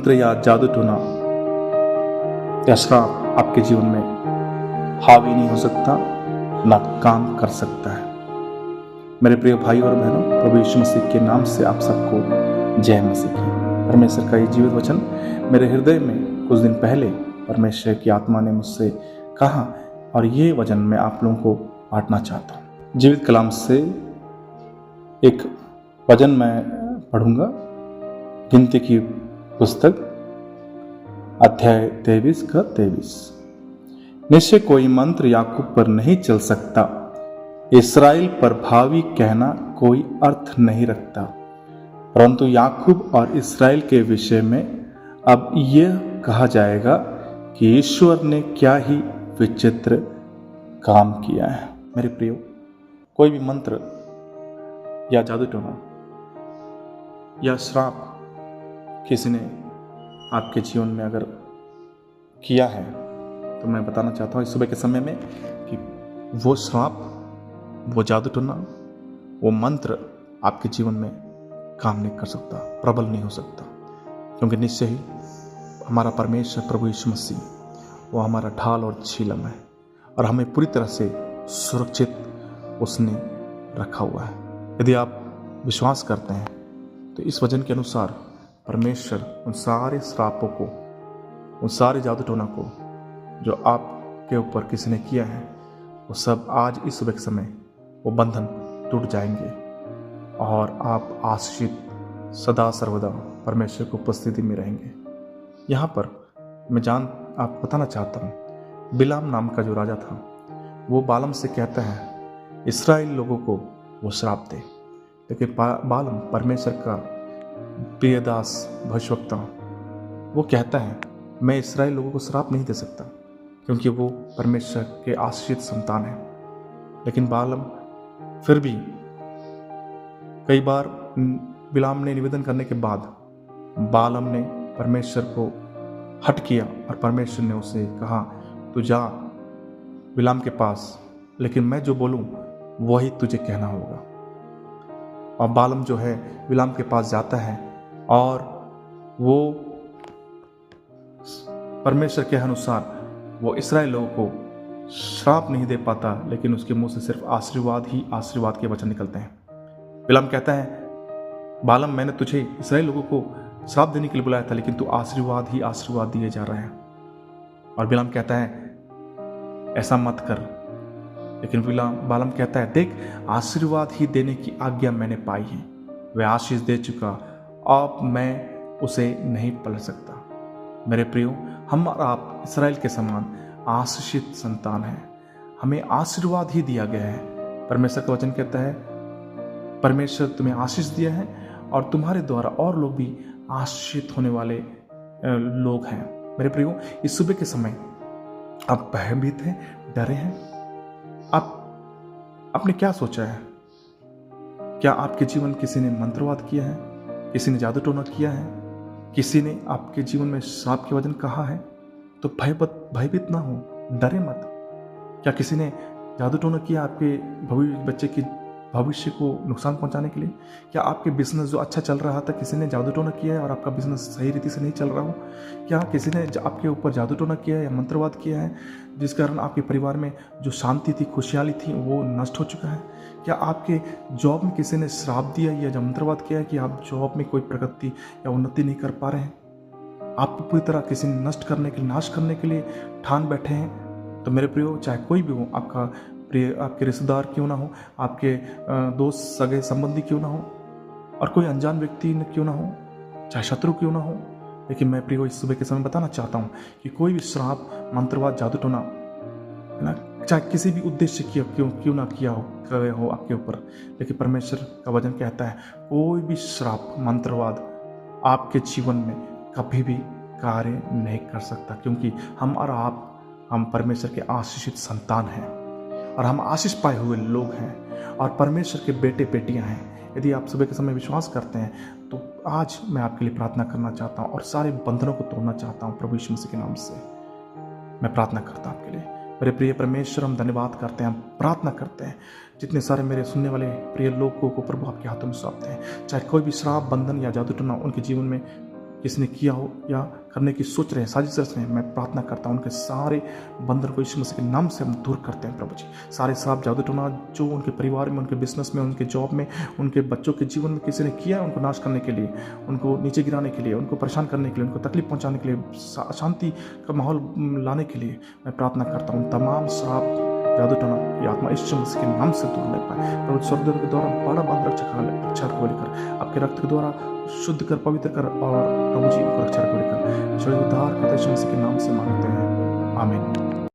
मंत्र या जादू टोना या श्राप आपके जीवन में हावी नहीं हो सकता, ना काम कर सकता है। मेरे प्रिय भाई और बहनों, प्रभु यीशु मसीह के नाम से आप सबको जय मसीह की। परमेश्वर का ये जीवित वचन मेरे हृदय में कुछ दिन पहले परमेश्वर की आत्मा ने मुझसे कहा और ये वचन मैं आप लोगों को बांटना चाहता हूँ। जीवित कलाम से एक वचन मैं पढ़ूंगा, गिनती की पुस्तक अध्याय 23 का 23। निश्चय कोई मंत्र याकूब पर नहीं चल सकता, इस्राएल पर भावी कहना कोई अर्थ नहीं रखता, परंतु याकूब और इस्राएल के विषय में अब यह कहा जाएगा कि ईश्वर ने क्या ही विचित्र काम किया है। मेरे प्रियो, कोई भी मंत्र या जादू टोना या श्राप किसी ने आपके जीवन में अगर किया है तो मैं बताना चाहता हूँ इस सुबह के समय में कि वो श्राप, वो जादू टोना, वो मंत्र आपके जीवन में काम नहीं कर सकता, प्रबल नहीं हो सकता, क्योंकि निश्चय ही हमारा परमेश्वर प्रभु यीशु मसीह वो हमारा ढाल और छीलम है और हमें पूरी तरह से सुरक्षित उसने रखा हुआ है। यदि आप विश्वास करते हैं तो इस वचन के अनुसार परमेश्वर उन सारे श्रापों को, उन सारे जादू टोना को जो आपके ऊपर किसी ने किया है, वो सब आज इस सुबह के समय वो बंधन टूट जाएंगे और आप आशीषित सदा सर्वदा परमेश्वर की उपस्थिति में रहेंगे। यहाँ पर मैं आप बताना चाहता हूँ, बिलाम नाम का जो राजा था वो बालम से कहता है इस्राएल लोगों को वो श्राप दे, लेकिन बालम परमेश्वर का प्रिय दास भविष्यवक्ता वो कहता है मैं इस्राएल लोगों को श्राप नहीं दे सकता क्योंकि वो परमेश्वर के आशीषित संतान है। लेकिन बालम फिर भी कई बार बिलाम ने निवेदन करने के बाद बालम ने परमेश्वर को हट किया और परमेश्वर ने उसे कहा तू जा बिलाम के पास, लेकिन मैं जो बोलूं वही तुझे कहना होगा। और बालम जो है बिलाम के पास जाता है और वो परमेश्वर के अनुसार वो इस्राएल लोगों को श्राप नहीं दे पाता, लेकिन उसके मुंह से सिर्फ आशीर्वाद ही आशीर्वाद के वचन निकलते हैं। बिलाम कहता है बालम, मैंने तुझे इस्राएल लोगों को श्राप देने के लिए बुलाया था, लेकिन तू आशीर्वाद ही आशीर्वाद दिए जा रहा है। और बिलाम कहता है ऐसा मत कर, लेकिन बालम कहता है देख, आशीर्वाद ही देने की आज्ञा मैंने पाई है, वह आशीष दे चुका, अब मैं उसे नहीं पलट सकता। मेरे प्रियो, हम और आप इस्राएल के समान आशीषित संतान हैं, हमें आशीर्वाद ही दिया गया है। परमेश्वर का वचन कहता है परमेश्वर तुम्हें आशीष दिया है और तुम्हारे द्वारा और लोग भी आशीषित होने वाले लोग हैं। मेरे प्रियो, इस सुबह के समय आप भयभीत हैं, डरे हैं, आपने क्या सोचा है? क्या आपके जीवन किसी ने मंत्रवाद किया है, किसी ने जादू टोना किया है, किसी ने आपके जीवन में श्राप के वचन कहा है? तो भयभीत ना हो, डरे मत। क्या किसी ने जादू टोना किया आपके बच्चे की भविष्य को नुकसान पहुंचाने के लिए? क्या आपके बिजनेस जो अच्छा चल रहा था किसी ने जादू टोना किया है और आपका बिजनेस सही रीति से नहीं चल रहा हो? क्या किसी ने आपके ऊपर जादू टोना किया है या मंत्रवाद किया है जिस कारण आपके परिवार में जो शांति थी, खुशहाली थी, वो नष्ट हो चुका है? क्या आपके जॉब में किसी ने श्राप दिया या मंत्रवाद किया है कि आप जॉब में कोई प्रगति या उन्नति नहीं कर पा रहे हैं? आपको पूरी तरह किसी ने नष्ट करने के लिए, नाश करने के लिए ठान बैठे हैं? तो मेरे प्रियो, चाहे कोई भी हो, आपके रिश्तेदार क्यों ना हो, आपके दोस्त सगे संबंधी क्यों ना हो, और कोई अनजान व्यक्ति क्यों ना हो, चाहे शत्रु क्यों ना हो, लेकिन मैं प्रियो इस सुबह के समय बताना चाहता हूँ कि कोई भी श्राप, मंत्रवाद, जादू टोना है ना, चाहे किसी भी उद्देश्य क्यों ना किया हो आपके ऊपर, लेकिन परमेश्वर का वचन कहता है कोई भी श्राप, मंत्रवाद आपके जीवन में कभी भी कार्य नहीं कर सकता, क्योंकि हम परमेश्वर के आशीषित संतान हैं और हम आशीष पाए हुए लोग हैं और परमेश्वर के बेटे बेटियां हैं। यदि आप सुबह के समय विश्वास करते हैं तो आज मैं आपके लिए प्रार्थना करना चाहता हूं और सारे बंधनों को तोड़ना चाहता हूं। प्रभु यीशु मसीह के नाम से मैं प्रार्थना करता हूं आपके लिए। मेरे प्रिय परमेश्वर, हम धन्यवाद करते हैं, हम प्रार्थना करते हैं, जितने सारे मेरे सुनने वाले प्रिय लोगों को प्रभु आपके हाथों में सौंपते हैं। चाहे कोई भी श्राप, बंधन या जादू टोना उनके जीवन में जिसने किया हो या करने की सोच रहे हैं, साजिश रच रहे हैं, मैं प्रार्थना करता हूँ उनके सारे बंधन को यीशु मसीह के नाम से हम दूर करते हैं प्रभु जी। सारे सांप जादू टोना जो उनके परिवार में, उनके बिजनेस में, उनके जॉब में, उनके बच्चों के जीवन में किसी ने किया है उनको नाश करने के लिए, उनको नीचे गिराने के लिए, उनको परेशान करने के लिए, उनको तकलीफ पहुंचाने के लिए, अशांति का माहौल लाने के लिए, मैं प्रार्थना करता हूँ तमाम श्राप जादू टोना की आत्मा यीशु मसीह के नाम से दूर नहीं पाए। प्रभु स्वर्गदूत के द्वारा बड़ा बंद रक्षा को लेकर, आपके रक्त के द्वारा शुद्ध कर, पवित्र कर, और प्रभु जी को रक्षा को लेकर ईश्वर उद्धार करते यीशु मसीह के नाम से मांगते हैं, आमीन।